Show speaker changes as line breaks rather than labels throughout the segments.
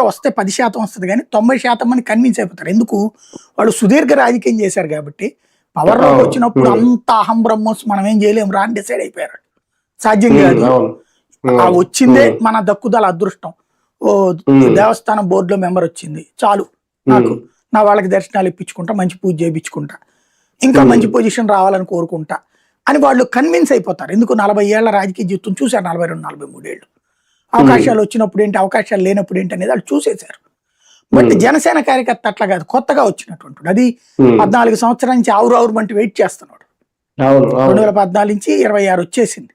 వస్తే 10% వస్తుంది కానీ 90% మంది కన్విన్స్ అయిపోతారు. ఎందుకు? వాళ్ళు సుదీర్ఘ రాజకీయం చేశారు కాబట్టి పవర్లోకి వచ్చినప్పుడు అంత అహం బ్రహ్మోస్ మనం ఏం చేయలేము రా అని డిసైడ్ అయిపోయారు. సాధ్యం కాదు, ఆ వచ్చిందే మన దక్కుదల అదృష్టం. ఓ దేవస్థానం బోర్డులో మెంబర్ వచ్చింది చాలు, నాకు నా వాళ్ళకి దర్శనాలు ఇప్పించుకుంటా, మంచి పూజ చేయించుకుంటా, ఇంకా మంచి పొజిషన్ రావాలని కోరుకుంటా అని వాళ్ళు కన్విన్స్ అయిపోతారు. ఎందుకు? 40 ఏళ్ల రాజకీయ జీవితం చూశారు, 42-43 ఏళ్ళు. అవకాశాలు వచ్చినప్పుడు ఏంటి, అవకాశాలు లేనప్పుడు ఏంటి అనేది వాళ్ళు చూసేశారు. బట్ జనసేన కార్యకర్త అట్లా కాదు, కొత్తగా వచ్చినటువంటి అది 14 సంవత్సరాల నుంచి ఆవురు వంటి వెయిట్ చేస్తున్నాడు. 2014 నుంచి 26 వచ్చేసింది.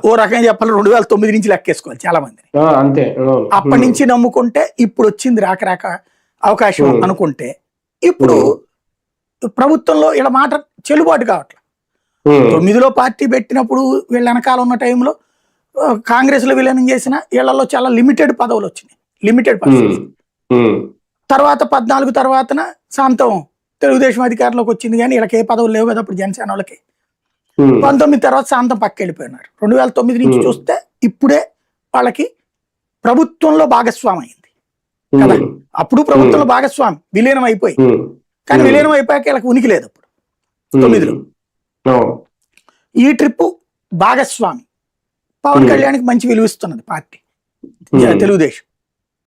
ఓ రకంగా చెప్పాలి 2009 నుంచి లెక్కేసుకోవాలి చాలా మంది. అప్పటి నుంచి నమ్ముకుంటే ఇప్పుడు వచ్చింది రాక అవకాశం అనుకుంటే, ఇప్పుడు ప్రభుత్వంలో ఇలా మాట చెల్లుబాటు కావట్లేదు. 9లో పార్టీ పెట్టినప్పుడు వీళ్ళ వెనకాల ఉన్న టైంలో కాంగ్రెస్ లో విలీనం చేసిన వీళ్ళలో చాలా లిమిటెడ్ పదవులు వచ్చినాయి, లిమిటెడ్ పదవులు. తర్వాత 14 తర్వాతన శాంతం తెలుగుదేశం అధికారంలోకి వచ్చింది, కానీ వీళ్ళకి ఏ పదవులు లేవు కదా అప్పుడు జనసేన వాళ్ళకి. 19 తర్వాత శాంతం పక్క వెళ్ళిపోయినారు. 2009 నుంచి చూస్తే ఇప్పుడే వాళ్ళకి ప్రభుత్వంలో భాగస్వామి అయింది కదా. అప్పుడు ప్రభుత్వంలో భాగస్వామి విలీనం అయిపోయి, కానీ విలీనం అయిపోయాక వీళ్ళకి ఉనికి లేదు అప్పుడు 9లో. ఈ ట్రిప్ భాగస్వామి పవన్ కళ్యాణ్కి మంచి విలువిస్తున్నది పార్టీ తెలుగుదేశం.